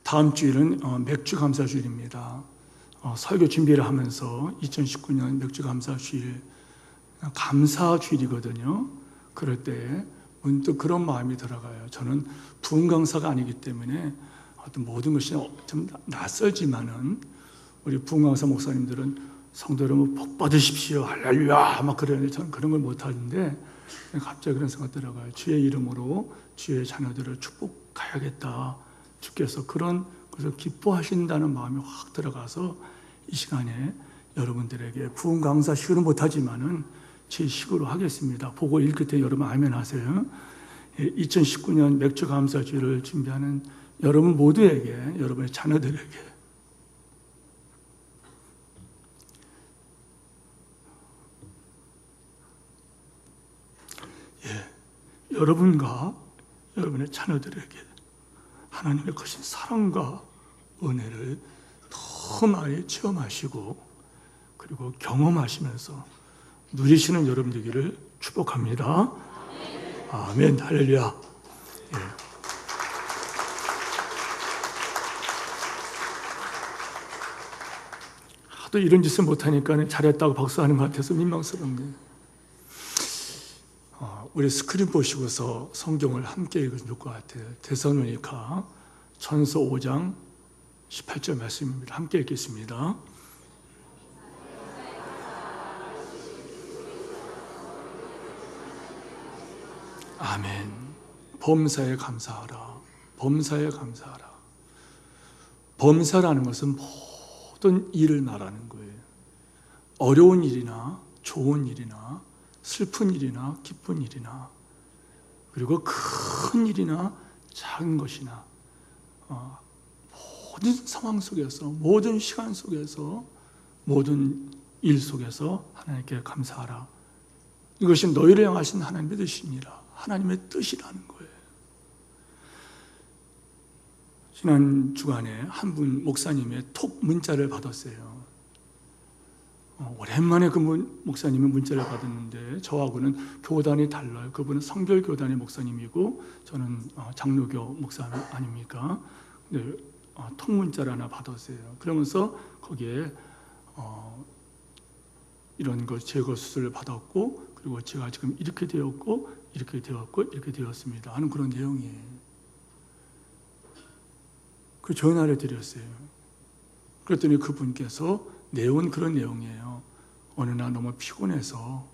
다음 주일은 맥주 감사 주일입니다. 설교 준비를 하면서 2019년 맥주 감사 주일, 감사 주일이거든요. 그럴 때 문득 그런 마음이 들어가요. 저는 부흥 강사가 아니기 때문에 어떤 모든 것이 좀 낯설지만은 우리 부흥 강사 목사님들은 성도 여러분 복 받으십시오, 할렐루야 막 그러는데 저는 그런 걸 못하는데 갑자기 그런 생각 들어가요. 주의 이름으로 주의 자녀들을 축복해야겠다. 주께서 그런 것을 기뻐하신다는 마음이 확 들어가서 이 시간에 여러분들에게 부흥 강사 식으로 못하지만은 제 식으로 하겠습니다. 보고 읽을 때 여러분 아멘 하세요. 2019년 맥주 감사주일을 준비하는 여러분 모두에게, 여러분의 자녀들에게 여러분과 여러분의 자녀들에게 하나님의 크신 사랑과 은혜를 더 많이 체험하시고 그리고 경험하시면서 누리시는 여러분 되기를 축복합니다. 아멘. 할렐루야. 하도 이런 짓을 못하니까 잘했다고 박수하는 것 같아서 민망스럽네요. 우리 스크린 보시고서 성경을 함께 읽으면 좋을 것 같아요. 데살로니가 전서 5장 18절 말씀입니다. 함께 읽겠습니다. 아멘. 범사에 감사하라. 범사에 감사하라. 범사라는 것은 모든 일을 말하는 거예요. 어려운 일이나 좋은 일이나 슬픈 일이나 기쁜 일이나 그리고 큰 일이나 작은 것이나 모든 상황 속에서 모든 시간 속에서 모든 일 속에서 하나님께 감사하라. 이것이 너희를 향하신 하나님의 뜻이니라. 하나님의 뜻이라는 거예요. 지난 주간에 한 분 목사님의 톡 문자를 받았어요. 오랜만에 그 목사님의 문자를 받았는데 저하고는 교단이 달라요. 그분은 성결교단의 목사님이고 저는 장로교 목사 아닙니까? 근데 톡 문자를 하나 받았어요. 그러면서 거기에 이런 것 제거 수술을 받았고 그리고 제가 지금 이렇게 되었고 이렇게 되었고 이렇게 되었습니다 하는 그런 내용이에요. 그 전화를 드렸어요. 그랬더니 그분께서 내용은 그런 내용이에요. 어느 날 너무 피곤해서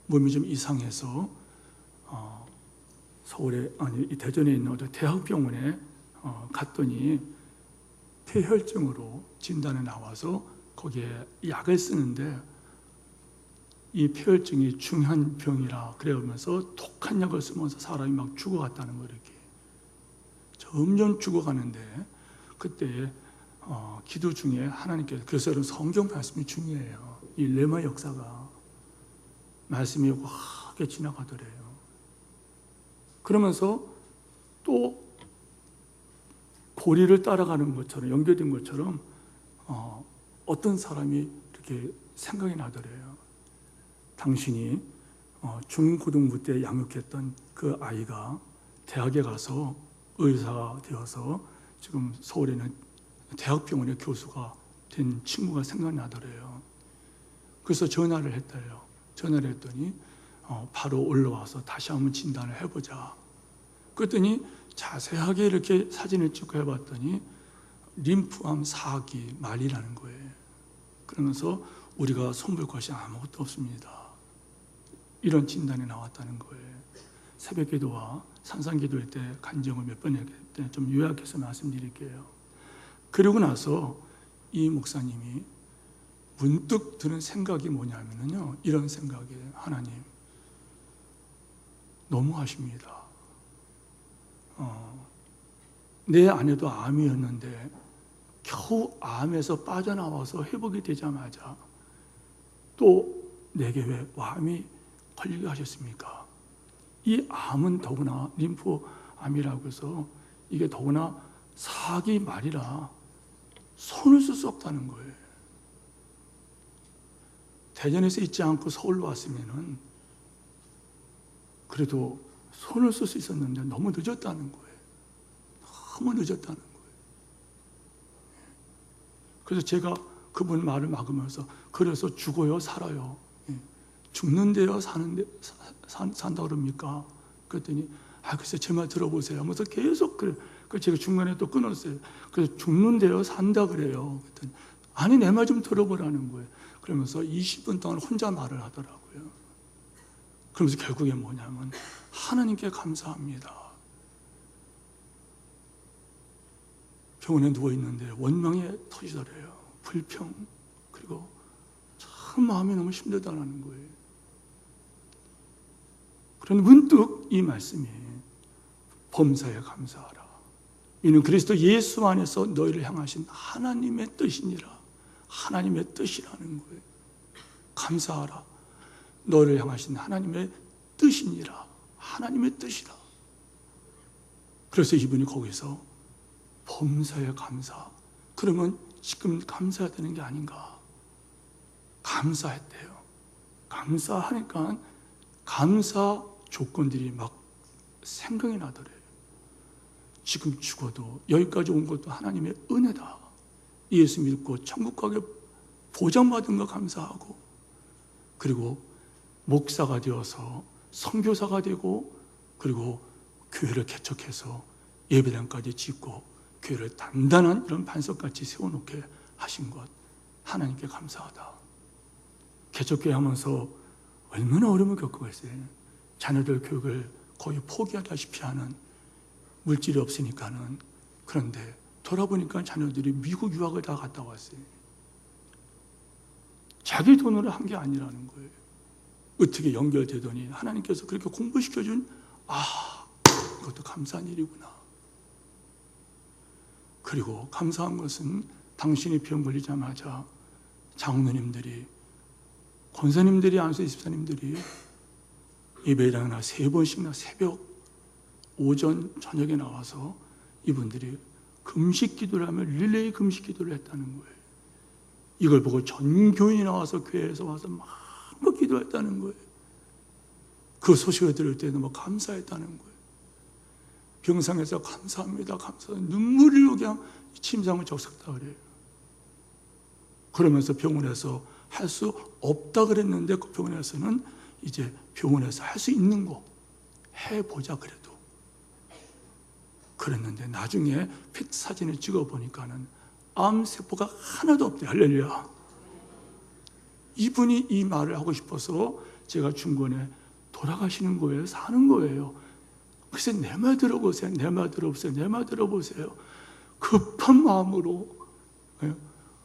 몸이 좀 이상해서 서울에 아니 대전에 있는 어떤 대학병원에 갔더니 폐혈증으로 진단이 나와서 거기에 약을 쓰는데 이 폐혈증이 중한 병이라 그러면서 독한 약을 쓰면서 사람이 막 죽어갔다는 거 이렇게 점점 죽어가는데 그때 기도 중에 하나님께서 그래서 여러분 성경 말씀이 중요해요. 이 레마 역사가 말씀이 확하게 지나가더래요. 그러면서 또 고리를 따라가는 것처럼 연결된 것처럼 어떤 사람이 이렇게 생각이 나더래요. 당신이 중고등부 때 양육했던 그 아이가 대학에 가서 의사가 되어서 지금 서울에 있는 대학병원의 교수가 된 친구가 생각나더래요. 그래서 전화를 했대요. 전화를 했더니 바로 올라와서 다시 한번 진단을 해보자. 그랬더니 자세하게 이렇게 사진을 찍고 해봤더니 림프암 4기 말이라는 거예요. 그러면서 우리가 손볼 것이 아무것도 없습니다. 이런 진단이 나왔다는 거예요. 새벽 기도와 산상 기도할 때 간증을 몇 번 했기 때문에 좀 요약해서 말씀드릴게요. 그러고 나서 이 목사님이 문득 드는 생각이 뭐냐면요. 이런 생각이에요. 하나님, 너무하십니다. 내 아내도 암이었는데 겨우 암에서 빠져나와서 회복이 되자마자 또 내게 왜 암이 걸리게 하셨습니까? 이 암은 더구나 림프암이라고 해서 이게 더구나 4기 말이라 손을 쓸 수 없다는 거예요. 대전에서 있지 않고 서울로 왔으면은 그래도 손을 쓸 수 있었는데 너무 늦었다는 거예요. 너무 늦었다는 거예요. 그래서 제가 그분 말을 막으면서 그래서 죽어요, 살아요? 죽는데요, 산다 그럽니까? 그랬더니 글쎄 제 말 들어보세요 하면서 계속 그래. 그래서 제가 중간에 또 끊었어요. 그래서 죽는데요, 산다 그래요. 그랬더니 아니 내 말 좀 들어보라는 거예요. 그러면서 20분 동안 혼자 말을 하더라고요. 그러면서 결국에 뭐냐면 하나님께 감사합니다. 병원에 누워있는데 원망이 터지더래요. 불평, 그리고 참 마음이 너무 힘들다는 거예요. 그런데 문득 이 말씀이 범사에 감사하라. 이는 그리스도 예수 안에서 너희를 향하신 하나님의 뜻이니라. 하나님의 뜻이라는 거예요. 감사하라. 너희를 향하신 하나님의 뜻이니라. 하나님의 뜻이라. 그래서 이분이 거기서 범사에 감사. 그러면 지금 감사해야 되는 게 아닌가? 감사했대요. 감사하니까 감사 조건들이 막 생각이 나더래요. 지금 죽어도 여기까지 온 것도 하나님의 은혜다. 예수 믿고 천국 가게 보장받은 거 감사하고, 그리고 목사가 되어서 선교사가 되고, 그리고 교회를 개척해서 예배당까지 짓고 교회를 단단한 이런 반석같이 세워놓게 하신 것 하나님께 감사하다. 개척교회 하면서 얼마나 어려움을 겪고 있어요. 자녀들 교육을 거의 포기하다시피 하는, 물질이 없으니까는. 그런데 돌아보니까 자녀들이 미국 유학을 다 갔다 왔어요. 자기 돈으로 한 게 아니라는 거예요. 어떻게 연결되더니 하나님께서 그렇게 공부시켜준, 그것도 감사한 일이구나. 그리고 감사한 것은 당신이 병 걸리자마자 장로님들이, 권사님들이, 안수 집사님들이 예배당이나 3번씩이나 새벽, 오전, 저녁에 나와서 이분들이 금식 기도를 하며 릴레이 금식 기도를 했다는 거예요. 이걸 보고 전 교인이 나와서 교회에서 와서 막 기도했다는 거예요. 그 소식을 들을 때 너무 감사했다는 거예요. 병상에서 감사합니다, 감사합니다. 눈물로 그냥 침상을 적셨다 그래요. 그러면서 병원에서 할 수 없다 그랬는데 그 병원에서는 이제 병원에서 할 수 있는 거 해보자 그래도. 그랬는데 나중에 핏 사진을 찍어보니까는 암세포가 하나도 없대요. 할렐루야. 이분이 이 말을 하고 싶어서 제가 중간에 돌아가시는 거예요. 사는 거예요. 글쎄 내 말 들어보세요. 내 말 들어보세요. 내 말 들어보세요. 급한 마음으로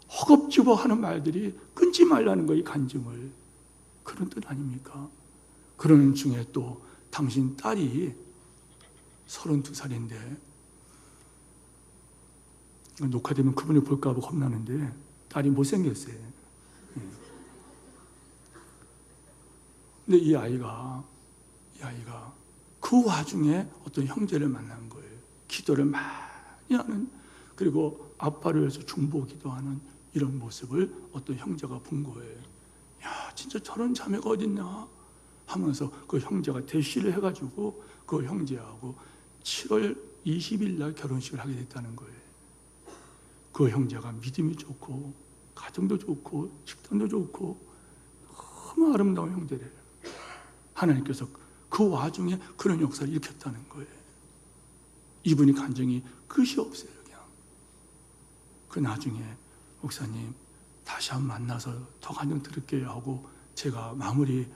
허겁지겁 하는 말들이 끊지 말라는 거예요. 이 간증을. 그런 뜻 아닙니까? 그러는 중에 또 당신 딸이 32살인데 녹화되면 그분이 볼까 봐 겁나는데 딸이 못생겼어요. 근데 이 아이가 그 와중에 어떤 형제를 만난 거예요. 기도를 많이 하는, 그리고 아빠를 위해서 중보 기도하는 이런 모습을 어떤 형제가 본 거예요. 야, 진짜 저런 자매가 어딨냐 하면서 그 형제가 대시를 해가지고 그 형제하고 7월 20일 날 결혼식을 하게 됐다는 거예요. 그 형제가 믿음이 좋고 가정도 좋고 식단도 좋고 너무 아름다운 형제래요. 하나님께서 그 와중에 그런 역사를 일으켰다는 거예요. 이분이 간증이 끝이 없어요. 그냥 그 나중에 목사님 다시 한번 만나서 더 간증 들을게요 하고 제가 마무리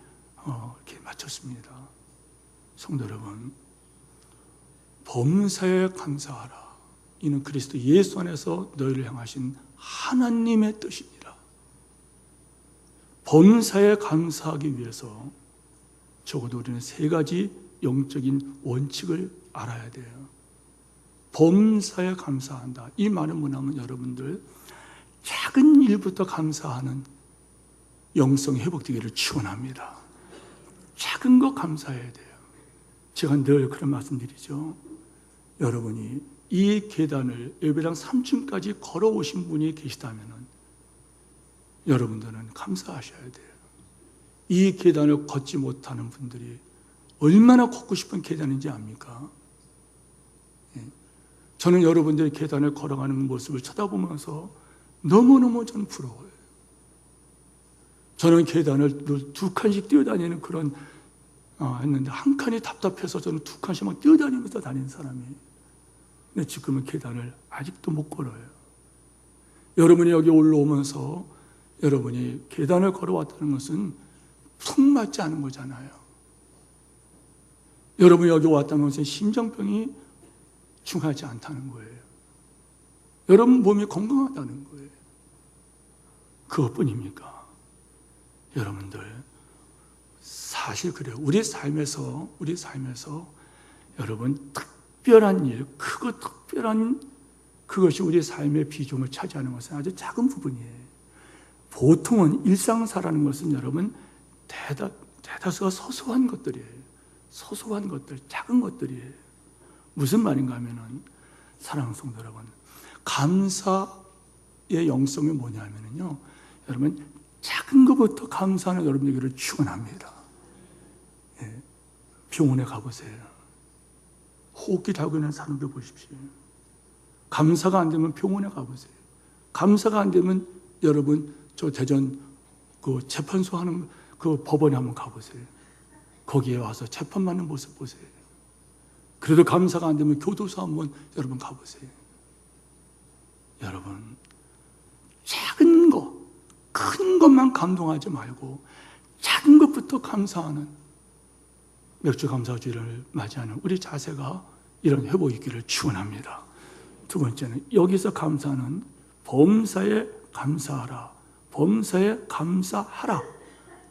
이렇게 마쳤습니다. 성도 여러분, 범사에 감사하라. 이는 그리스도 예수 안에서 너희를 향하신 하나님의 뜻이니라. 범사에 감사하기 위해서 적어도 우리는 3가지 영적인 원칙을 알아야 돼요. 범사에 감사한다. 이 말은 뭐냐면 여러분들 작은 일부터 감사하는 영성 회복되기를 축원합니다. 작은 거 감사해야 돼요. 제가 늘 그런 말씀드리죠. 여러분이 이 계단을 예배당 3층까지 걸어오신 분이 계시다면 여러분들은 감사하셔야 돼요. 이 계단을 걷지 못하는 분들이 얼마나 걷고 싶은 계단인지 압니까? 저는 여러분들이 계단을 걸어가는 모습을 쳐다보면서 너무너무 저는 부러워요. 저는 계단을 늘 2칸씩 뛰어다니는 그런 했는데 한 칸이 답답해서 저는 2칸씩 막 뛰어다니면서 다니는 사람이, 근데 지금은 계단을 아직도 못 걸어요. 여러분이 여기 올라오면서 여러분이 계단을 걸어왔다는 것은 푹 맞지 않은 거잖아요. 여러분이 여기 왔다는 것은 심장병이 중하지 않다는 거예요. 여러분 몸이 건강하다는 거예요. 그것뿐입니까? 여러분들, 사실 그래요. 우리 삶에서 여러분 특별한 일, 크고 특별한 그것이 우리 삶의 비중을 차지하는 것은 아주 작은 부분이에요. 보통은 일상사라는 것은 여러분 대다수가 소소한 것들이에요. 소소한 것들, 작은 것들이에요. 무슨 말인가 하면은, 사랑하는 성도 여러분, 감사의 영성이 뭐냐면요, 여러분 작은 것부터 감사하는 여러분에게를 축원합니다. 예, 병원에 가보세요. 호흡기 달고 있는 사람들 보십시오. 감사가 안 되면 병원에 가보세요. 감사가 안 되면 여러분 저 대전 그 재판소 하는 그 법원에 한번 가보세요. 거기에 와서 재판받는 모습 보세요. 그래도 감사가 안 되면 교도소 한번 여러분 가보세요. 여러분, 작은 거, 큰 것만 감동하지 말고 작은 것부터 감사하는 맥주 감사주의를 맞이하는 우리 자세가 이런 회복이 있기를 축원합니다. 두 번째는, 여기서 감사는 범사에 감사하라, 범사에 감사하라.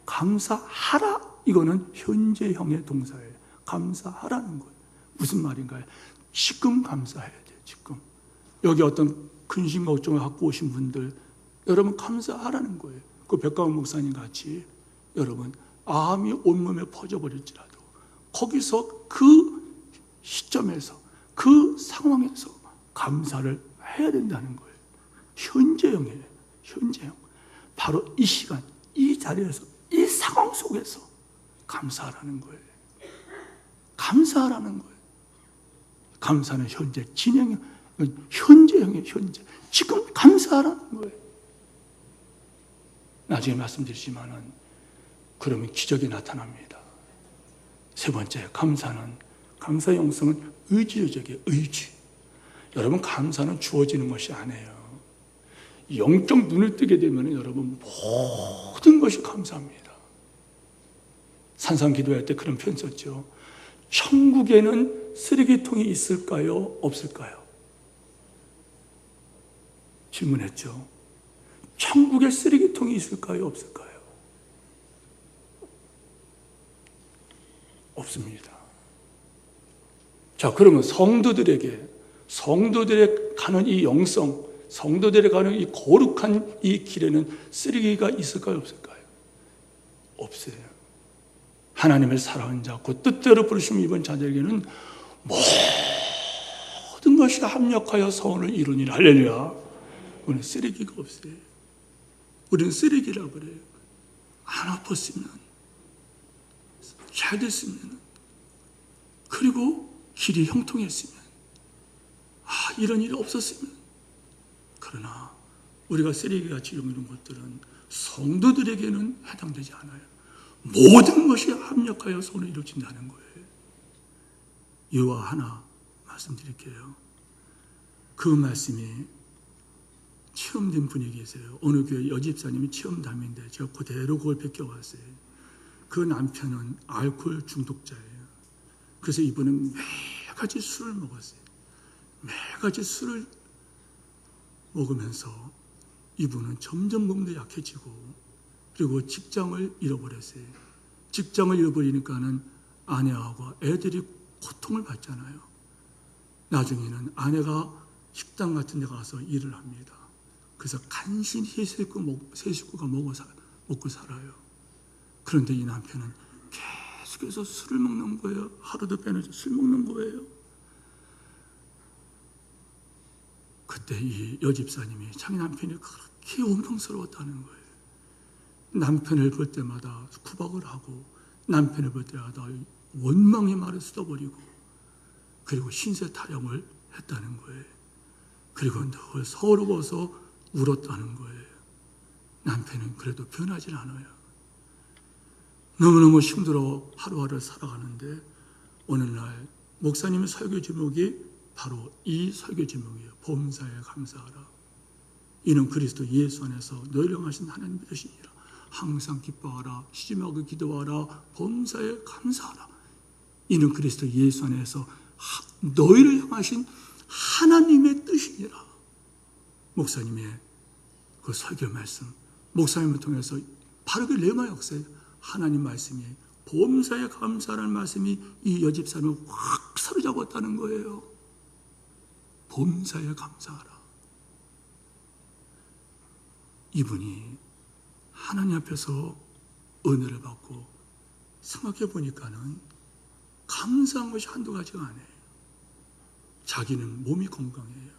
감사하라, 이거는 현재형의 동사예요. 감사하라는 거예요. 무슨 말인가요? 지금 감사해야 돼요. 지금 여기 어떤 근심 걱정을 갖고 오신 분들, 여러분 감사하라는 거예요. 그 백가원 목사님 같이 여러분 암이 온몸에 퍼져버릴지라도 거기서 그 시점에서 그 상황에서 감사를 해야 된다는 거예요. 현재형이에요. 현재형. 바로 이 시간, 이 자리에서, 이 상황 속에서 감사하라는 거예요. 감사하라는 거예요. 감사는 현재 진행형, 현재형이에요. 현재. 지금 감사하라는 거예요. 나중에 말씀드리지만은 그러면 기적이 나타납니다. 세 번째, 감사의 영성은 의지적이에요. 의지. 여러분, 감사는 주어지는 것이 아니에요. 영적 눈을 뜨게 되면 여러분 모든 것이 감사합니다. 산상 기도할 때 그런 표현 썼죠. 천국에는 쓰레기통이 있을까요? 없을까요? 질문했죠. 천국에 쓰레기통이 있을까요? 없을까요? 없습니다. 자, 그러면 성도들에 가는 이 영성, 성도들에 가는 이 거룩한 이 길에는 쓰레기가 있을까요? 없을까요? 없어요. 하나님을 사랑하는 자, 그 뜻대로 부르심 입은 자들에게는 모든 것이 합력하여 선을 이루니라. 할렐루야. 우리는 쓰레기가 없어요. 우리는 쓰레기라고 그래요. 안 아팠으면, 잘 됐으면, 그리고 길이 형통했으면, 이런 일이 없었으면. 그러나 우리가 쓰레기같이 여기는 것들은 성도들에게는 해당되지 않아요. 모든 것이 합력하여 선을 이루어진다는 거예요. 이와 하나 말씀드릴게요. 그 말씀이 체험된 분이 계세요. 어느 교회 여집사님이 체험담인데 제가 그대로 그걸 베껴왔어요. 그 남편은 알코올 중독자예요. 그래서 이분은 매가지 술을 먹었어요. 매가지 술을 먹으면서 이분은 점점 몸도 약해지고, 그리고 직장을 잃어버렸어요. 직장을 잃어버리니까는 아내하고 애들이 고통을 받잖아요. 나중에는 아내가 식당 같은 데 가서 일을 합니다. 그래서 간신히 세 식구가 먹고 살아요. 그런데 이 남편은 계속해서 술을 먹는 거예요. 하루도 빼놓지 술 먹는 거예요. 그때 이 여집사님이 자기 남편이 그렇게 원망스러웠다는 거예요. 남편을 볼 때마다 구박을 하고, 남편을 볼 때마다 원망의 말을 쏟아버리고, 그리고 신세 타령을 했다는 거예요. 그리고 늘 서러워서 울었다는 거예요. 남편은 그래도 변하질 않아요. 너무너무 힘들어 하루하루 살아가는데 어느 날 목사님의 설교 제목이 바로 이 설교 제목이에요. 범사에 감사하라. 이는 그리스도 예수 안에서 너희를 향하신 하나님의 뜻이니라. 항상 기뻐하라. 쉬지 말고 기도하라. 범사에 감사하라. 이는 그리스도 예수 안에서 너희를 향하신 하나님의 뜻이니라. 목사님의 그 설교 말씀, 목사님을 통해서 바로 그 레마 역사에 하나님 말씀이 범사에 감사하라는 말씀이 이 여집사람을 확 사로잡았다는 거예요. 범사에 감사하라. 이분이 하나님 앞에서 은혜를 받고 생각해 보니까는 감사한 것이 한두 가지가 아니에요. 자기는 몸이 건강해요.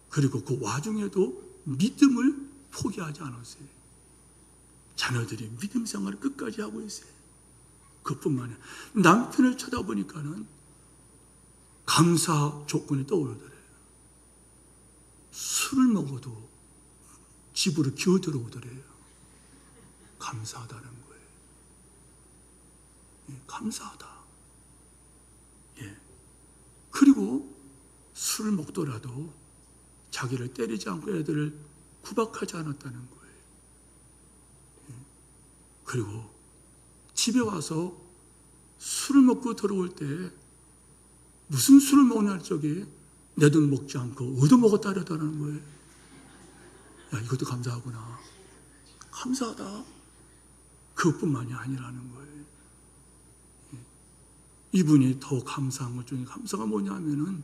그리고 그 와중에도 믿음을 포기하지 않았어요. 자녀들이 믿음 생활을 끝까지 하고 있어요. 그뿐만 아니라 남편을 쳐다보니까는 감사 조건이 떠오르더래요. 술을 먹어도 집으로 기어 들어오더래요. 감사하다는 거예요. 예, 감사하다. 예. 그리고 술을 먹더라도 자기를 때리지 않고 애들을 구박하지 않았다는 거예요. 예. 그리고 집에 와서 술을 먹고 들어올 때 무슨 술을 먹는 적에 내 돈 먹지 않고 얻어먹었다 그러다는 거예요. 야, 이것도 감사하구나. 감사하다. 그것뿐만이 아니라는 거예요. 이분이 더 감사한 것 중에 감사가 뭐냐면은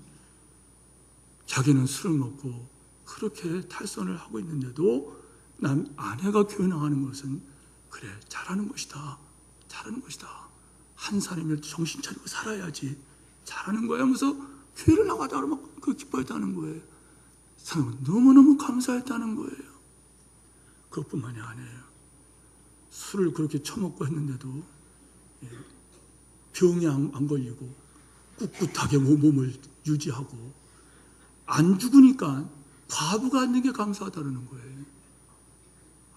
자기는 술을 먹고 그렇게 탈선을 하고 있는데도 남 아내가 교훈하는 것은 그래 잘하는 것이다. 잘하는 것이다. 한 사람이 정신 차리고 살아야지. 잘하는 거야 하면서 교회를 나가다 그러면 그 기뻐했다는 거예요. 사람은 너무너무 감사했다는 거예요. 그것뿐만이 아니에요. 술을 그렇게 처먹고 했는데도 병이 안 걸리고 꿋꿋하게 몸을 유지하고 안 죽으니까 과부가 않는 게 감사하다는 거예요.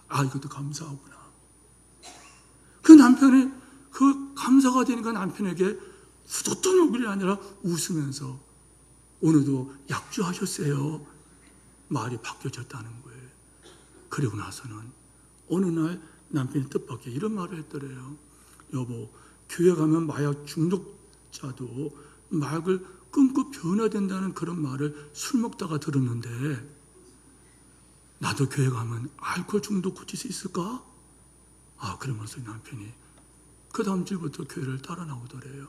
아, 이것도 감사하구나. 그 남편의 그 감사가 되니까 남편에게 후뒀던 얼굴이 아니라 웃으면서 오늘도 약주하셨어요. 말이 바뀌어졌다는 거예요. 그리고 나서는 어느 날 남편이 뜻밖의 이런 말을 했더래요. 여보, 교회 가면 마약 중독자도 마약을 끊고 변화된다는 그런 말을 술 먹다가 들었는데 나도 교회 가면 알코올 중독 고칠 수 있을까? 아, 그러면서 남편이 그 다음 주부터 교회를 따라 나오더래요.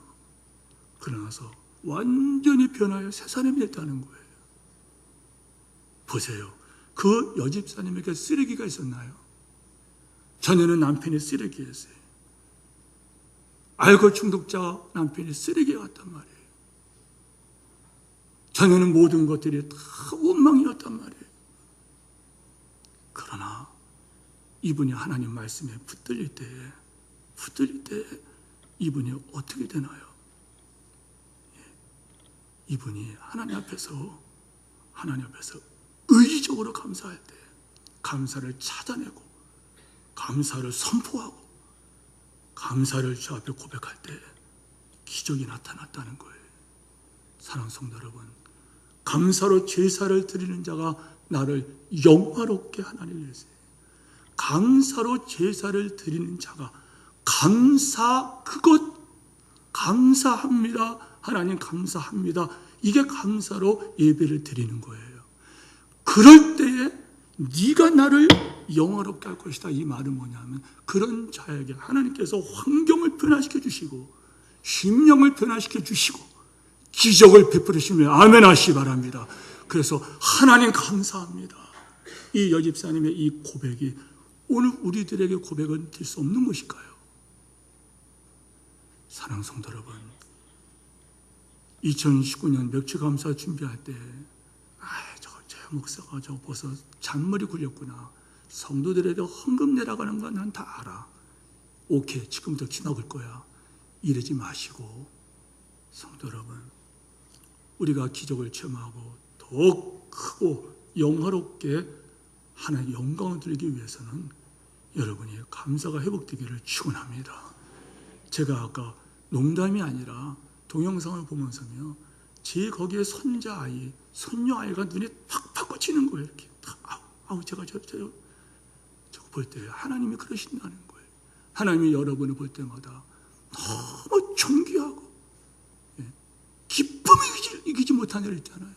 그러나서 완전히 변하여 새 사람이 됐다는 거예요. 보세요. 그 여집사님에게 쓰레기가 있었나요? 전에는 남편이 쓰레기였어요. 알코올 중독자 남편이 쓰레기 같단 말이에요. 전에는 모든 것들이 다 원망이었단 말이에요. 그러나 이분이 하나님 말씀에 붙들릴 때 이분이 어떻게 되나요? 이분이 하나님 앞에서 의지적으로 감사할 때 감사를 찾아내고 감사를 선포하고 감사를 주 앞에 고백할 때 기적이 나타났다는 거예요. 사랑하는 성도 여러분, 감사로 제사를 드리는 자가 나를 영화롭게 하나님 위해서요. 감사로 제사를 드리는 자가 감사합니다. 하나님 감사합니다. 이게 감사로 예배를 드리는 거예요. 그럴 때에 네가 나를 영화롭게 할 것이다. 이 말은 뭐냐면 그런 자에게 하나님께서 환경을 변화시켜 주시고 심령을 변화시켜 주시고 기적을 베풀으시면 아멘 하시기 바랍니다. 그래서 하나님 감사합니다. 이 여집사님의 이 고백이 오늘 우리들에게 고백은 될 수 없는 것일까요? 사랑하는 성도 여러분, 2019년 멱치감사 준비할 때 제 목사가 저 벌써 잔머리 굴렸구나. 성도들에게 헌금 내라가는 건 난 다 알아. 오케이, 지금부터 기막을 거야. 이러지 마시고 성도 여러분, 우리가 기적을 체험하고 더 크고 영화롭게 하나님의 영광을 드리기 위해서는 여러분이 감사가 회복되기를 축원합니다. 제가 아까 농담이 아니라 동영상을 보면서요, 제 거기에 손자아이, 손녀아이가 눈에 팍팍 꽂히는 거예요. 이렇게 제가 저거 볼 때 하나님이 그러신다는 거예요. 하나님이 여러분을 볼 때마다 너무 존귀하고 기쁨을 이기지 못한 일 있잖아요.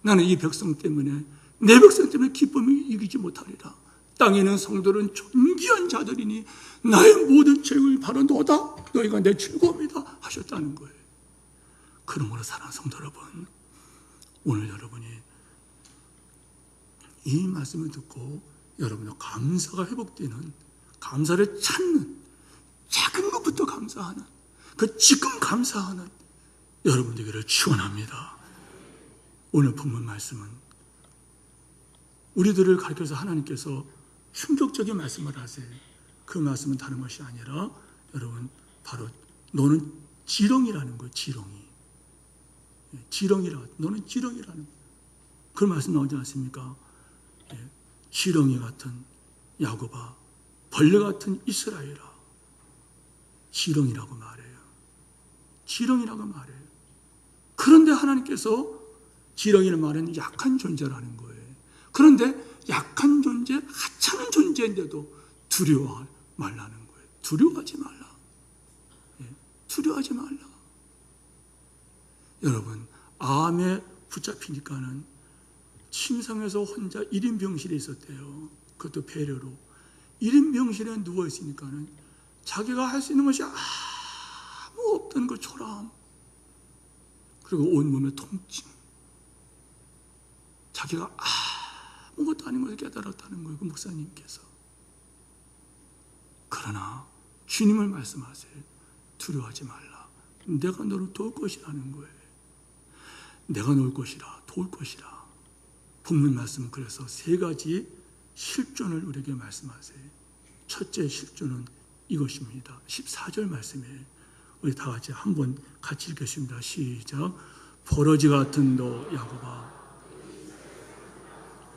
나는 이 백성 때문에, 내 백성 때문에 기쁨을 이기지 못하리라. 땅에 있는 성도는 존귀한 자들이니 나의 모든 죄를 바로 너다. 너희가 내 즐거움이다 하셨다는 거예요. 그러므로 사랑하는 성도 여러분, 오늘 여러분이 이 말씀을 듣고 여러분의 감사가 회복되는, 감사를 찾는, 작은 것부터 감사하는, 그 지금 감사하는 여러분 되기를 축원합니다. 오늘 본문 말씀은 우리들을 가르쳐서 하나님께서 충격적인 말씀을 하세요. 그 말씀은 다른 것이 아니라 여러분 바로 너는 지렁이라는 거예요. 지렁이라, 너는 지렁이라는 거예요. 그 말씀 나오지 않습니까? 지렁이 같은 야곱아, 벌레 같은 이스라엘아. 지렁이라고 말해요. 지렁이라고 말해요. 그런데 하나님께서 지렁이는 말은 약한 존재라는 거예요. 그런데 약한 존재, 하찮은 존재인데도 두려워 말라는 거예요. 두려워하지 말라. 두려워하지 말라. 여러분, 암에 붙잡히니까는 침상에서 혼자 1인 병실에 있었대요. 그것도 배려로. 1인 병실에 누워 있으니까는 자기가 할 수 있는 것이 아무 없던 그 초라함, 그리고 온몸의 통증, 자기가 아무것도 아닌 것을 깨달았다는 거예요. 그 목사님께서. 그러나 주님을 말씀하세요. 두려워하지 말라. 내가 너를 도울 것이라는 거예요. 내가 놓을 것이라, 도울 것이라. 본문 말씀은 그래서 3가지 실존을 우리에게 말씀하세요. 첫째 실존은 이것입니다. 14절 말씀이에요. 우리 다 같이 한번 같이 읽겠습니다. 시작. 버러지 같은 너 야곱아,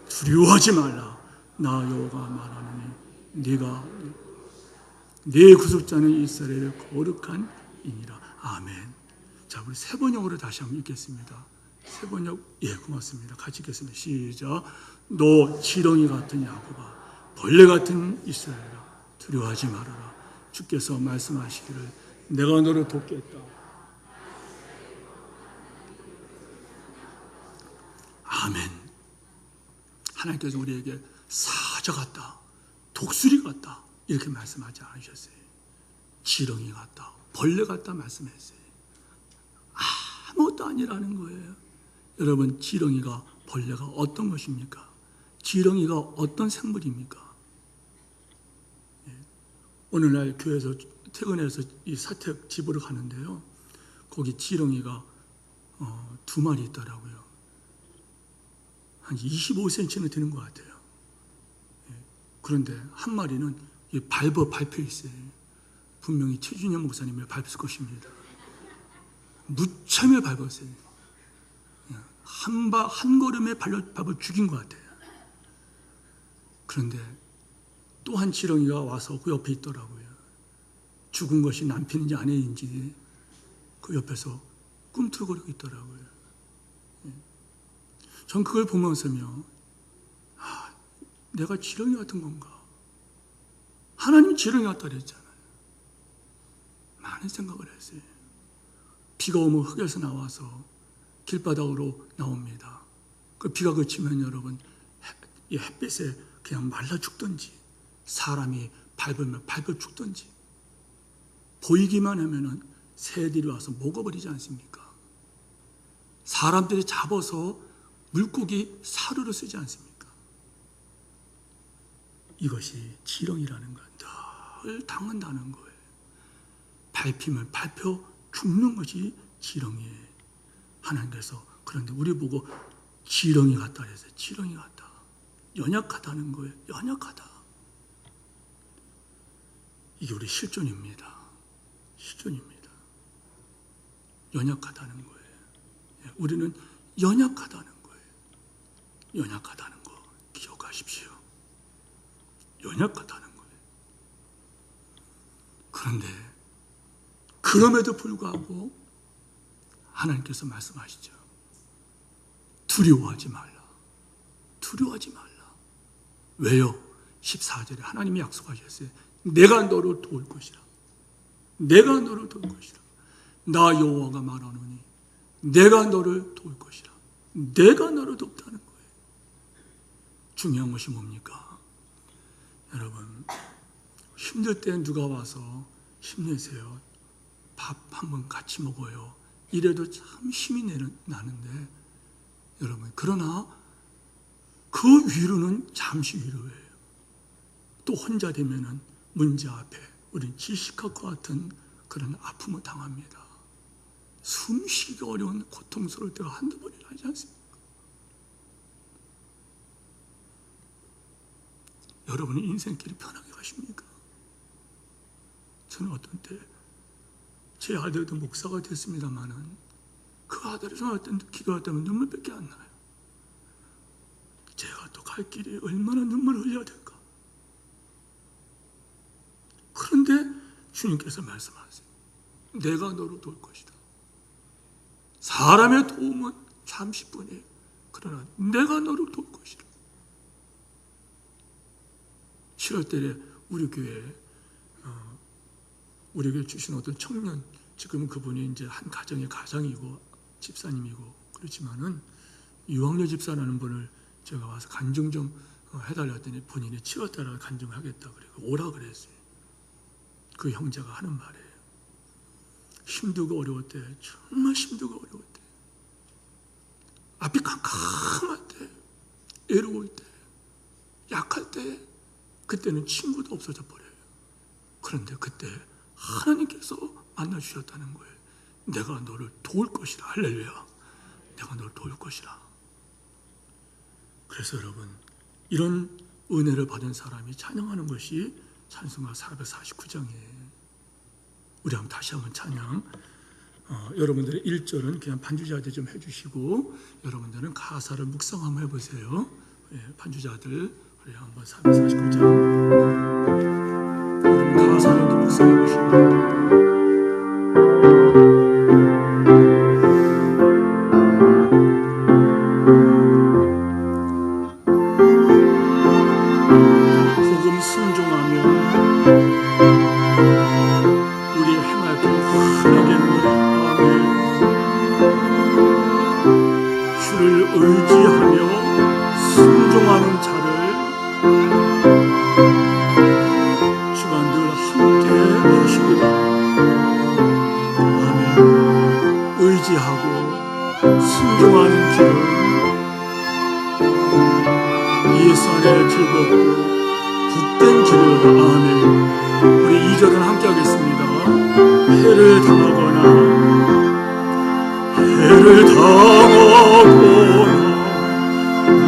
두려워하지 말라. 나 여호와가 말하노니 네가 네 구속자는 이스라엘의 거룩한 이니라. 아멘. 자, 우리 세번역으로 다시 한번 읽겠습니다. 세번역, 고맙습니다. 같이 읽겠습니다. 시작. 너 지렁이 같은 야곱아, 벌레 같은 이스라엘아, 두려워하지 말아라. 주께서 말씀하시기를 내가 너를 돕겠다. 아멘. 하나님께서 우리에게 사자 같다, 독수리 같다 이렇게 말씀하지 않으셨어요. 지렁이 같다, 벌레 같다 말씀했어요. 아무것도 아니라는 거예요. 여러분, 지렁이가, 벌레가 어떤 것입니까? 지렁이가 어떤 생물입니까? 오늘날 교회에서 퇴근해서 이 사택 집으로 가는데요, 거기 지렁이가 2마리 있더라고요. 한 25cm는 되는 것 같아요. 그런데 한 마리는 밟혀 있어요. 분명히 최준영 목사님을 밟을 것입니다. 무참히 밟았어요. 한 걸음에 밟아 죽인 것 같아요. 그런데 또 한 지렁이가 와서 그 옆에 있더라고요. 죽은 것이 남편인지 아내인지 그 옆에서 꿈틀거리고 있더라고요. 전 그걸 보면서요, 내가 지렁이 같은 건가? 하나님 지렁이 같다 그랬잖아요. 많은 생각을 했어요. 비가 오면 흙에서 나와서 길바닥으로 나옵니다. 그 비가 그치면 여러분, 이 햇빛에 그냥 말라 죽든지, 사람이 밟으면 밟아 죽든지, 보이기만 하면은 새들이 와서 먹어버리지 않습니까? 사람들이 잡아서 물고기 사료로 쓰지 않습니까? 이것이 지렁이라는 거예요. 늘 당한다는 거예요. 밟히면 밟혀 죽는 것이 지렁이에요. 하나님께서 그런데 우리 보고 지렁이 같다 그랬어요. 지렁이 같다. 연약하다는 거예요. 연약하다. 이게 우리 실존입니다. 실존입니다. 연약하다는 거예요. 우리는 연약하다는 거예요. 연약하다는 거 기억하십시오. 연약하다는 거예요. 그런데 그럼에도 불구하고 하나님께서 말씀하시죠. 두려워하지 말라. 두려워하지 말라. 왜요? 14절에 하나님이 약속하셨어요. 내가 너를 도울 것이라. 내가 너를 도울 것이라. 나 여호와가 말하노니 내가 너를 도울 것이라. 내가 너를 돕다는 거예요. 중요한 것이 뭡니까? 여러분, 힘들 때 누가 와서 힘내세요. 밥 한번 같이 먹어요. 이래도 참 힘이 나는데 여러분, 그러나 그 위로는 잠시 위로예요. 또 혼자 되면은 문제 앞에 우리는 질식학과 같은 그런 아픔을 당합니다. 숨쉬기 어려운 고통스러울 때가 한두 번이 나지 않습니까? 여러분의 인생길이 편하게 가십니까? 저는 어떤 때 제 아들도 목사가 됐습니다마는 그 아들이 생각할 때 기도할 때면 눈물밖에 안 나요. 제가 또 갈 길이 얼마나 눈물을 흘려야 될까? 그런데 주님께서 말씀하세요. 내가 너를 도울 것이다. 사람의 도움은 잠시뿐이에요. 그러나 내가 너를 도울 것이다. 7월 달에 우리 교회 주신 어떤 청년, 지금은 그분이 이제 한 가정의 가장이고 집사님이고 그렇지만은 유학녀 집사라는 분을 제가 와서 간증 좀 해달랬더니 본인이 7월 달에 간증하겠다 그리고 오라 그랬어요. 그 형제가 하는 말이에요. 힘들고 어려울 때, 정말 힘들고 어려울 때, 앞이 캄캄할 때, 외로울 때, 약할 때, 그때는 친구도 없어져 버려요. 그런데 그때 하나님께서 만나주셨다는 거예요. 내가 너를 도울 것이라. 할렐루야. 내가 너를 도울 것이라. 그래서 여러분, 이런 은혜를 받은 사람이 찬양하는 것이 찬송가 449장이에요. 우리 한번 다시 한번 찬양. 여러분들의 1절은 그냥 반주자들 좀 해주시고 여러분들은 가사를 묵상 한번 해보세요. 반주자들 우리 한번 449장 여러분 가사를 또 묵상해 보시고 복음 순종하며 의지하며 순종하는 자를 주가 늘 함께 하시리라. 아멘. 의지하고 순종하는 길은 예수 안에 즐겁고 복된 길을. 아멘. 우리 2절은 함께 하겠습니다. 해를 당하거나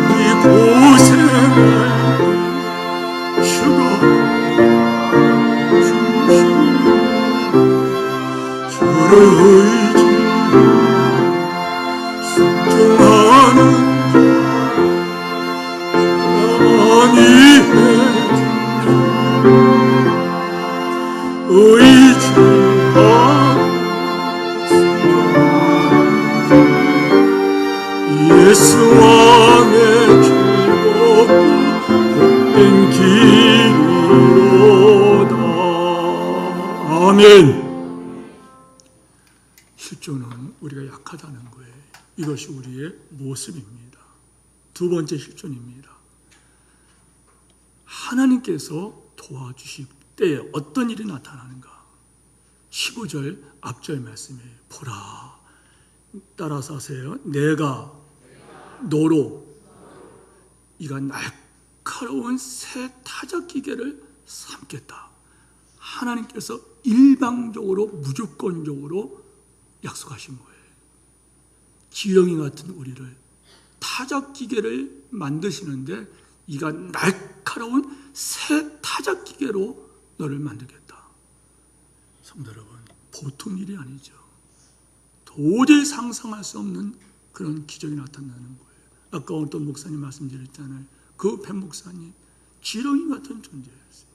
우리 고생을 주가 주시니 주를 의지하며 순종하는 사랑이 의지하며 예수 안에 즐겁고 복된 길이로다. 아멘. 실존은 우리가 약하다는 거예요. 이것이 우리의 모습입니다. 두 번째 실존입니다. 하나님께서 도와주실 때에 어떤 일이 나타나는가? 15절 앞절 말씀이에요. 보라. 따라서 하세요. 내가 너로 이가 날카로운 새 타작기계를 삼겠다. 하나님께서 일방적으로 무조건적으로 약속하신 거예요. 지렁이 같은 우리를 타작기계를 만드시는데 이가 날카로운 새 타작기계로 너를 만들겠다. 성도 여러분, 보통 일이 아니죠. 도저히 상상할 수 없는 그런 기적이 나타나는 거예요. 아까 어떤 목사님 말씀드렸잖아요. 그 배 목사님 지렁이 같은 존재였어요.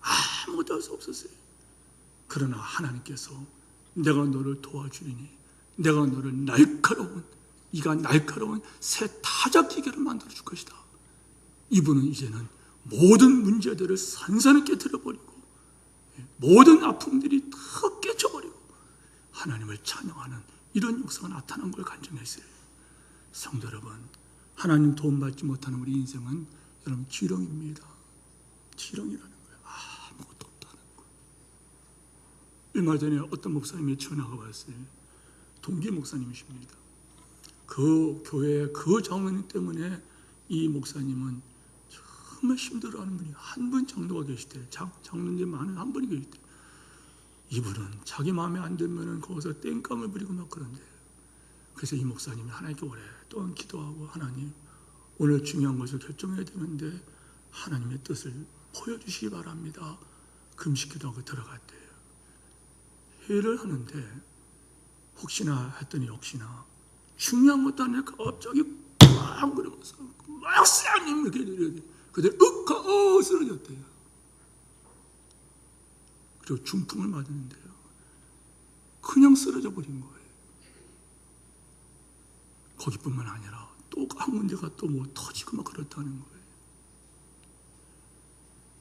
아무것도 할 수 없었어요. 그러나 하나님께서 내가 너를 도와주리니 내가 너를 이가 날카로운 새 타작기계로 만들어줄 것이다. 이분은 이제는 모든 문제들을 산산히 깨뜨려버리고 모든 아픔들이 다 깨쳐버리고 하나님을 찬양하는 이런 역사가 나타난 걸 간증했어요. 성도 여러분, 하나님 도움받지 못하는 우리 인생은 여러분 지렁입니다. 지렁이라는 거예요. 아무것도 없다는 거예요. 얼마 전에 어떤 목사님이 전화가 왔어요. 동기 목사님이십니다. 그 교회 그 장로님 때문에 이 목사님은 정말 힘들어하는 분이 한 분 장로가 계시대. 장로님 많은 한 분이 계시대. 이분은 자기 마음에 안 들면은 거기서 땡깡을 부리고 막 그런데. 그래서 이 목사님이 하나님께 오랫동안 기도하고 하나님 오늘 중요한 것을 결정해야 되는데 하나님의 뜻을 보여주시기 바랍니다. 금식 기도하고 들어갔대요. 회의를 하는데 혹시나 했더니 역시나 중요한 것도 아니라 갑자기 막 그러면서 막 쌍님 이렇게 내려야 돼. 그대로 쓰러졌대요. 그리고 중풍을 맞았는데요. 그냥 쓰러져 버린 거예요. 거기뿐만 아니라 또 한 문제가 또 뭐 터지고 막 그렇다는 거예요.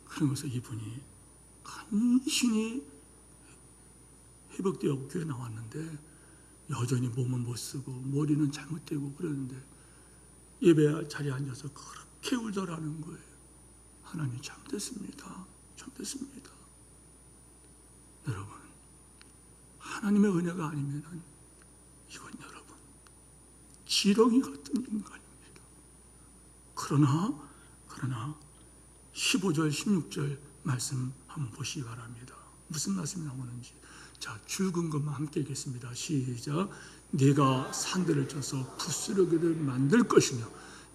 그러면서 이분이 간신히 회복되어 교회 나왔는데 여전히 몸은 못 쓰고 머리는 잘못되고 그러는데 예배 자리에 앉아서 그렇게 울더라는 거예요. 하나님 잠됐습니다. 잠됐습니다. 여러분, 하나님의 은혜가 아니면은 이건 여러분 지렁이 같은 인간입니다. 그러나 15절 16절 말씀 한번 보시기 바랍니다. 무슨 말씀이 나오는지. 자, 줄근 것만 함께 읽겠습니다. 시작. 네가 산들을 쳐서 부스러기를 만들 것이며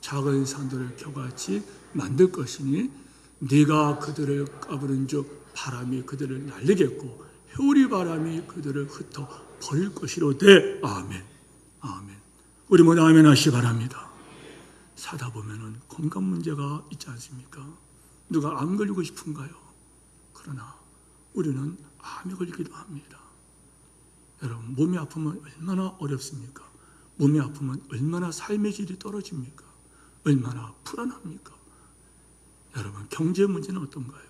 작은 산들을 겨같이 만들 것이니 네가 그들을 까부른즉 바람이 그들을 날리겠고 회오리 바람이 그들을 흩어 버릴 것이로되. 아멘. 아멘. 우리 모두 아멘 하시기 바랍니다. 사다 보면은 건강 문제가 있지 않습니까? 누가 암 걸리고 싶은가요? 그러나 우리는 암에 걸리기도 합니다. 여러분, 몸이 아프면 얼마나 어렵습니까? 몸이 아프면 얼마나 삶의 질이 떨어집니까? 얼마나 불안합니까? 여러분, 경제 문제는 어떤가요?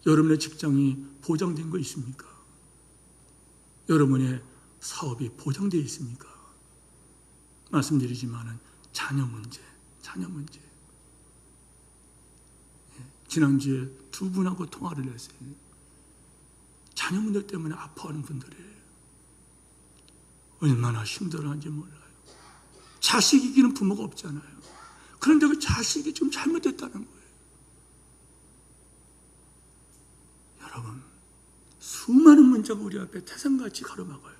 여러분의 직장이 보장된 거 있습니까? 여러분의 사업이 보장되어 있습니까? 말씀드리지만은 자녀 문제. 지난주에 두 분하고 통화를 했어요. 자녀 문제 때문에 아파하는 분들이에요. 얼마나 힘들어하는지 몰라요. 자식 이기는 부모가 없잖아요. 그런데 그 자식이 좀 잘못됐다는 거예요. 여러분, 수많은 문제가 우리 앞에 태산같이 가로막아요.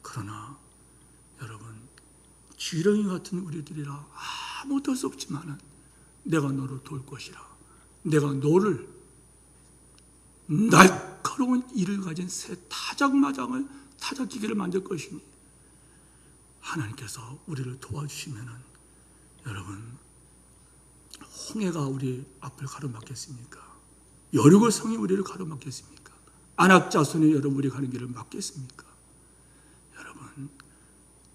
그러나 여러분, 지렁이 같은 우리들이라 아무것도 할 수 없지만은 내가 너를 도울 것이라. 내가 너를 날카로운 이를 가진 새 타작기계를 만들 것이니 하나님께서 우리를 도와주시면은 여러분, 홍해가 우리 앞을 가로막겠습니까? 여리고 성이 우리를 가로막겠습니까? 안악자손이 여러분 우리 가는 길을 막겠습니까? 여러분,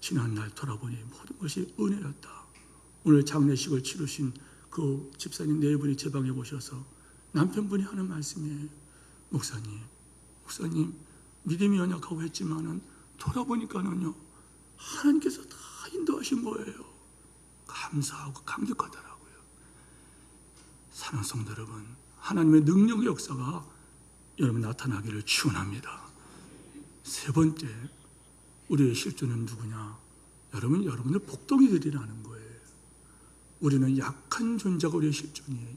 지난날 돌아보니 모든 것이 은혜였다. 오늘 장례식을 치르신 그 집사님 네 분이 제 방에 오셔서 남편분이 하는 말씀이에요. 목사님 믿음이 연약하고 했지만은 돌아보니까는요 하나님께서 다 인도하신 거예요. 감사하고 감격하더라고요. 사랑하는 성도 여러분, 하나님의 능력의 역사가 여러분 나타나기를 축원합니다. 세 번째, 우리의 실존은 누구냐? 여러분들 복덩이들이라는 거예요. 우리는 약한 존재가 우리의 실존이에요.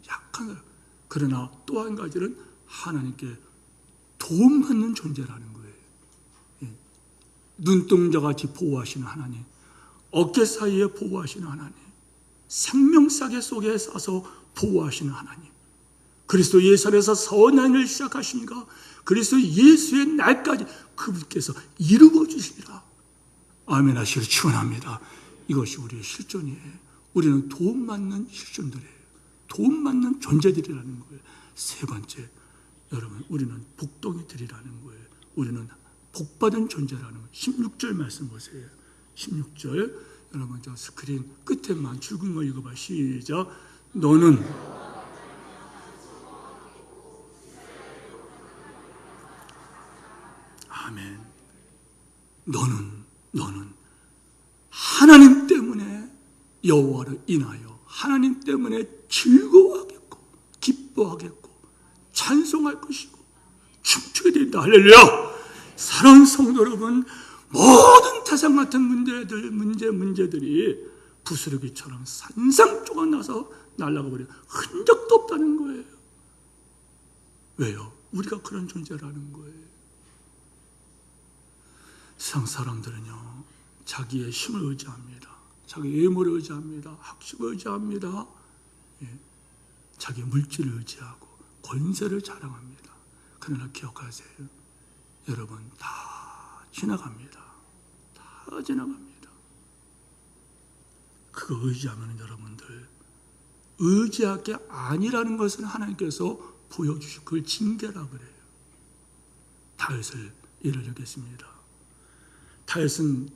그러나 또 한 가지는 하나님께 도움받는 존재라는 거예요. 눈동자같이 보호하시는 하나님, 어깨 사이에 보호하시는 하나님, 생명싸개 속에 싸서 보호하시는 하나님, 그리스도 예수 안에서 선한 일을 시작하시니까 그리스도 예수의 날까지 그분께서 이루어 주시리라. 아멘 하시기를 축원합니다. 이것이 우리의 실존이에요. 우리는 도움받는 실존들이에요. 도움받는 존재들이라는 거예요. 세 번째, 여러분, 우리는 복덩이들이라는 거예요. 우리는 복받은 존재라는 거예요. 16절 말씀 보세요. 16절, 여러분 저 스크린 끝에만 줄근 거 읽어봐. 시작. 너는 아멘. 너는 하나님 때문에 여호와를 인하여 하나님 때문에 즐거워하겠고 기뻐하겠고 찬송할 것이고 춤추게 된다. 할렐루야. 사랑하는 성도 여러분, 모든 태산 같은 문제들이 부스러기처럼 산산조각 나서 날아가 버려 흔적도 없다는 거예요. 왜요? 우리가 그런 존재라는 거예요. 세상 사람들은요, 자기의 힘을 의지합니다. 자기 외모를 의지합니다. 학식을 의지합니다. 자기 물질을 의지하고 권세를 자랑합니다. 그러나 기억하세요. 여러분, 다 지나갑니다. 다 지나갑니다. 그거 의지하면 여러분들 의지할 게 아니라는 것을 하나님께서 보여주시고 그걸 징계라 그래요. 다윗을 예를 들겠습니다. 다윗은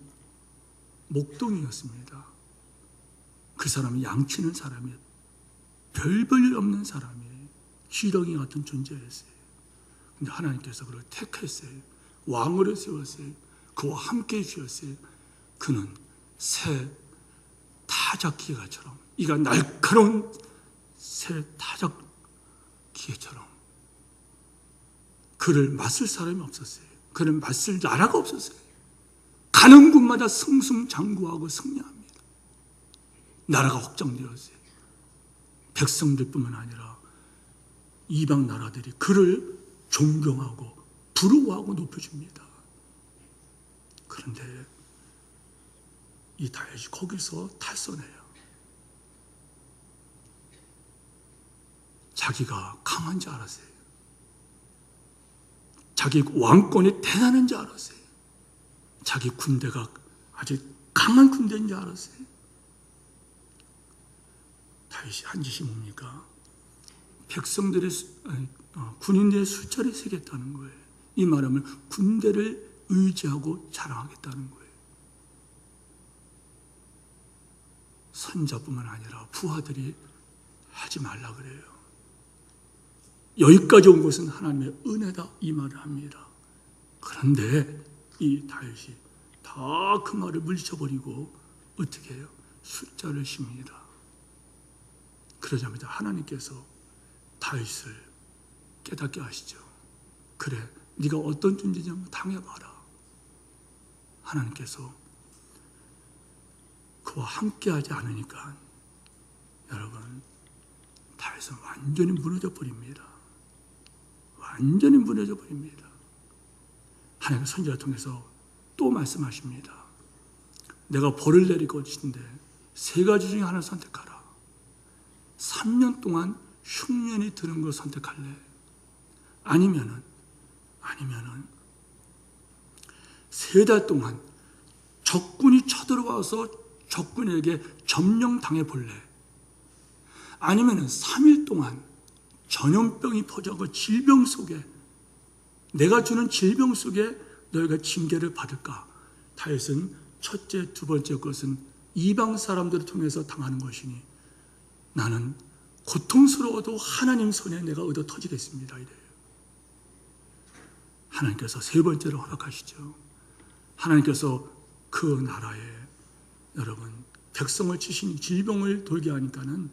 목동이었습니다. 그 사람이 양치는 사람이 별 볼 일 없는 사람이 쥐렁이 같은 존재였어요. 근데 하나님께서 그를 택했어요. 왕으로 세웠어요. 그와 함께 주셨어요. 그는 새 타작기계처럼, 이가 날카로운 새 타작기계처럼 그를 맞설 사람이 없었어요. 그를 맞설 나라가 없었어요. 가는 곳마다 승승장구하고 승리합니다. 나라가 확장되었어요. 백성들뿐만 아니라 이방 나라들이 그를 존경하고 부러워하고 높여줍니다. 그런데 이 다윗이 거기서 탈선해요. 자기가 강한 줄 알았어요. 자기 왕권이 대단한 줄 알았어요. 자기 군대가 아주 강한 군대인 줄 알았어요. 다윗이 한 짓이 뭡니까? 백성들의 군인들의 숫자를 세겠다는 거예요. 이 말하면 군대를 의지하고 자랑하겠다는 거예요. 선자뿐만 아니라 부하들이 하지 말라 그래요. 여기까지 온 것은 하나님의 은혜다 이 말을 합니다. 그런데 이 다윗이 다 그 말을 물리쳐버리고 어떻게 해요? 숫자를 씁니다. 그러자마자 하나님께서 다윗을 깨닫게 하시죠. 그래, 네가 어떤 존재인지 한번 당해봐라. 하나님께서 그와 함께하지 않으니까 여러분, 다윗은 완전히 무너져 버립니다. 완전히 무너져 버립니다. 하나님의 선지자를 통해서 또 말씀하십니다. 내가 벌을 내릴 것인데 세 가지 중에 하나를 선택하라. 3년 동안 흉년이 드는 걸 선택할래? 아니면은 3달 동안 적군이 쳐들어와서 적군에게 점령당해 볼래? 아니면은 3일 동안 전염병이 퍼져서 질병 속에, 내가 주는 질병 속에 너희가 징계를 받을까? 다윗은 첫째, 두 번째 것은 이방 사람들을 통해서 당하는 것이니 나는 고통스러워도 하나님 손에 내가 얻어 터지겠습니다. 이래요. 하나님께서 세 번째로 허락하시죠. 하나님께서 그 나라에 여러분 백성을 치신 질병을 돌게 하니까는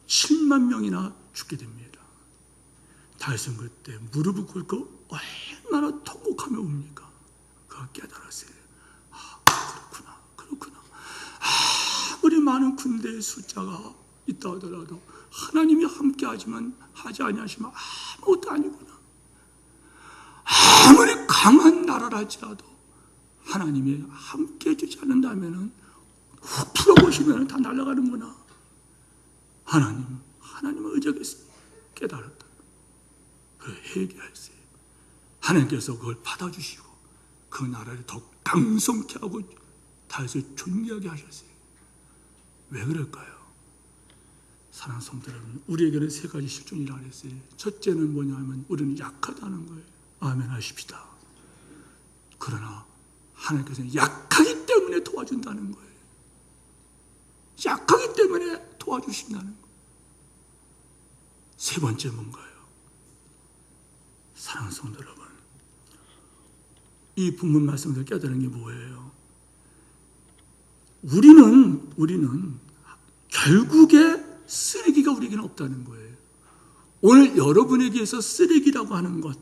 7만 명이나 죽게 됩니다. 다윗은 그때 무릎을 꿇고 얼마나 통곡하며 웁니까? 그가 깨달았어요. 그렇구나. 아무리 많은 군대의 숫자가 있다 하더라도 하나님이 함께 하지 아니하시면 아무것도 아니구나. 아무리 강한 나라라 할지라도 하나님이 함께 해주지 않는다면 훅 풀어보시면 다 날아가는구나. 하나님을 의지하겠습니다. 깨달았다. 그걸 회개했어요. 하나님께서 그걸 받아주시고 그 나라를 더 강성케 하고 다윗을 존귀하게 하셨어요. 왜 그럴까요? 사랑하는 성도 여러분, 우리에게는 세 가지 실존이라고 했어요. 첫째는 뭐냐면 우리는 약하다는 거예요. 아멘 하십시다. 그러나 하나님께서는 약하기 때문에 도와준다는 거예요. 약하기 때문에 도와주신다는 거예요. 세 번째 뭔가요? 사랑하는 성도 여러분, 이 본문 말씀을 깨달은 게 뭐예요? 우리는 결국에 쓰레기가 우리에게는 없다는 거예요. 오늘 여러분에게서 쓰레기라고 하는 것,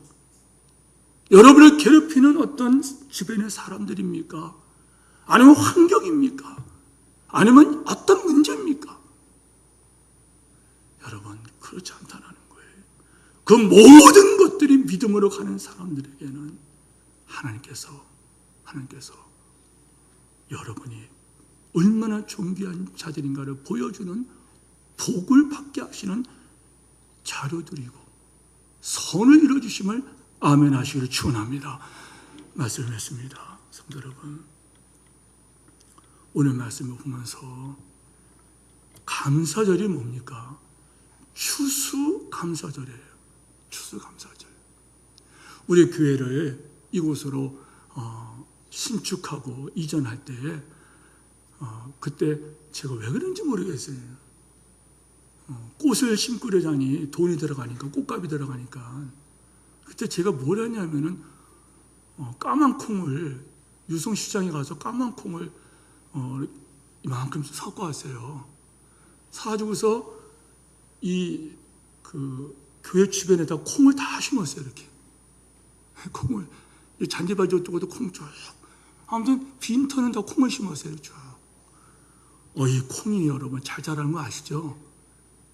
여러분을 괴롭히는 어떤 주변의 사람들입니까? 아니면 환경입니까? 아니면 어떤 문제입니까? 여러분, 그렇지 않다는 거예요. 그 모든 것들이 믿음으로 가는 사람들에게는 하나님께서 여러분이 얼마나 존귀한 자들인가를 보여주는 복을 받게 하시는 자료들이고 선을 이루어주심을 아멘 하시기를 축원합니다. 말씀을 했습니다. 성도 여러분, 오늘 말씀을 보면서 감사절이 뭡니까? 추수감사절이에요. 추수감사절. 우리 교회를 이곳으로 신축하고 이전할 때에 그때 제가 왜 그런지 모르겠어요. 꽃을 심으려자니 돈이 들어가니까, 꽃값이 들어가니까 그때 제가 뭘 했냐면은 까만 콩을, 유성시장에 가서 까만 콩을 이만큼 사고 왔어요. 사가지고서 교회 주변에다 콩을 다 심었어요. 이렇게 콩을, 잔디밭 저쪽에도 콩 쭉, 아무튼 빈터는 다 콩을 심었어요. 쭉. 이 콩이 여러분 잘 자라는 거 아시죠?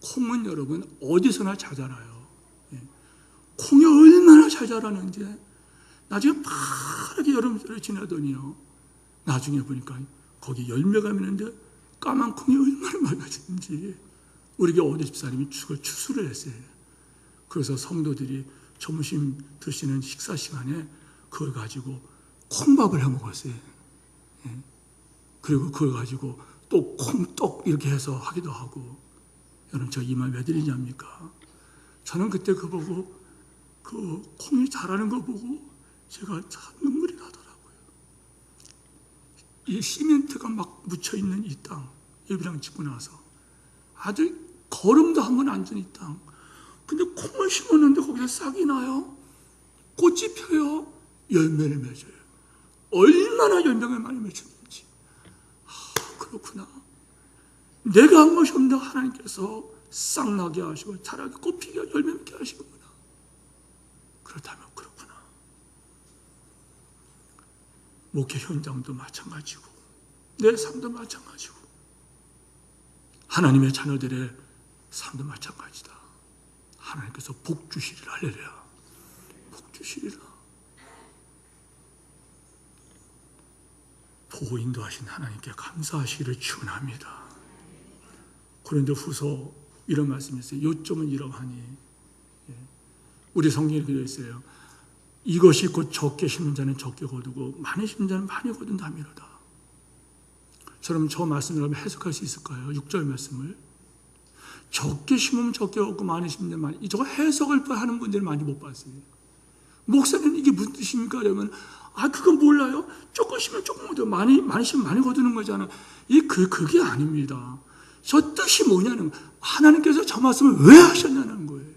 콩은 여러분 어디서나 잘 자라요. 콩이 얼마나 잘 자라는지 나중에 파랗게 여름철을 지나더니요, 나중에 보니까 거기 열매가 맺는데 까만 콩이 얼마나 많아지는지 우리가 어디 집사님이 추수를 했어요. 그래서 성도들이 점심 드시는 식사 시간에 그걸 가지고 콩밥을 해 먹었어요. 그리고 그걸 가지고 또 콩떡 이렇게 해서 하기도 하고. 여러분, 저 이 말 왜 드리냐입니까? 저는 그때 그거 보고, 그 콩이 자라는 거 보고 제가 참 눈물이 나더라고요. 이 시멘트가 막 묻혀있는 이 땅, 예비랑 짓고 나서 아주 걸음도 한 번 안 준 이 땅, 근데 콩을 심었는데 거기서 싹이 나요, 꽃이 펴요, 열매를 맺어요. 얼마나 열매를 많이 맺었는지. 그렇구나. 내가 한 것이 없는데 하나님께서 싹 나게 하시고 자라게 꽃피게 열매 맺게 하시는구나. 그렇다면 그렇구나. 목회 현장도 마찬가지고 내 삶도 마찬가지고 하나님의 자녀들의 삶도 마찬가지다. 하나님께서 복 주시리라. 할렐루야. 복 주시리라. 보호 인도하신 하나님께 감사하시기를 축원합니다. 고린도 후서 이런 말씀이 있어요. 요점은 이러하니, 우리 성경에 되어 있어요. 이것이 곧 적게 심는 자는 적게 거두고 많이 심는 자는 많이 거둔다미로다. 저는 저 말씀을 해석할 수 있을까요? 6절 말씀을. 적게 심으면 적게 얻고 많이 심으면 많이. 저거 해석을 하는 분들은 많이 못 봤어요. 목사님 이게 무슨 뜻입니까? 그러면 그건 몰라요. 조금 심으면 조금 거두고 많이 심으면 많이 거두는 거잖아. 그게 아닙니다. 저 뜻이 뭐냐는, 하나님께서 저 말씀을 왜 하셨냐는 거예요.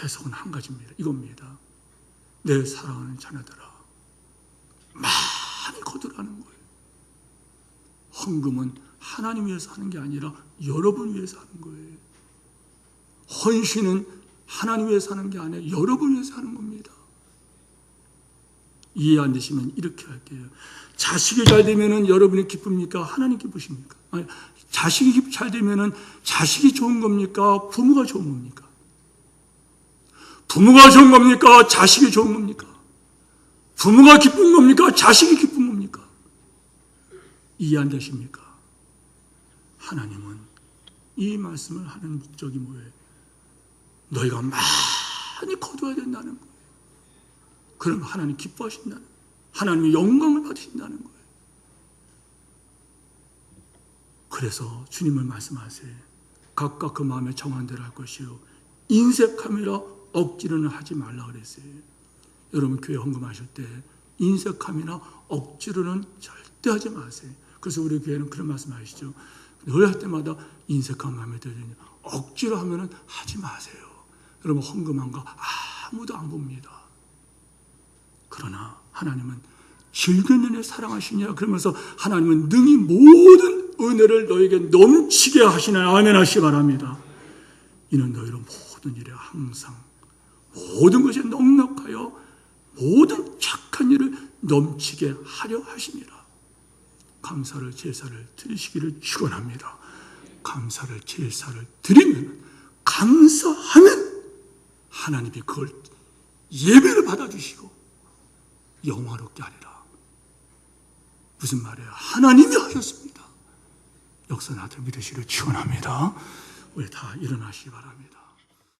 해석은 한 가지입니다. 이겁니다. 내 사랑하는 자녀들아, 많이 거두라는 거예요. 헌금은 하나님 위해서 하는 게 아니라 여러분 위해서 하는 거예요. 헌신은 하나님 위해서 하는 게 아니라 여러분 위해서 하는 겁니다. 이해 안 되시면 이렇게 할게요. 자식이 잘 되면은 여러분이 기쁩니까? 하나님 기쁘십니까? 아니, 자식이 잘 되면은 자식이 좋은 겁니까? 부모가 좋은 겁니까? 부모가 좋은 겁니까? 자식이 좋은 겁니까? 부모가 기쁜 겁니까? 자식이 기쁜 겁니까? 이해 안 되십니까? 하나님은 이 말씀을 하는 목적이 뭐예요? 너희가 많이 거둬야 된다는 거예요. 그럼 하나님 기뻐하신다는 거예요. 하나님이 영광을 받으신다는 거예요. 그래서 주님은 말씀하세요. 각각 그 마음에 정한 대로 할 것이요 인색함이라 억지로는 하지 말라 그랬어요. 여러분 교회 헌금하실 때 인색함이나 억지로는 절대 하지 마세요. 그래서 우리 교회는 그런 말씀하시죠. 늘 할 때마다 인색한 마음에 들으니 억지로 하면은 하지 마세요. 여러분 헌금한 거 아무도 안 봅니다. 그러나 하나님은 질근은혜 사랑하시냐 그러면서 하나님은 능히 모든 은혜를 너에게 넘치게 하시나 아멘 하시기 바랍니다. 이는 너희로 모든 일에 항상 모든 것에 넉넉하여 모든 착한 일을 넘치게 하려 하심이라. 감사를 제사를 드리시기를 축원합니다. 감사를 제사를 드리면 감사하면 하나님이 그걸 예배를 받아주시고 영화롭게 하리라. 무슨 말이에요? 하나님이 하셨습니다. 역사 나도 믿으시기를 축원합니다. 우리 다 일어나시기 바랍니다.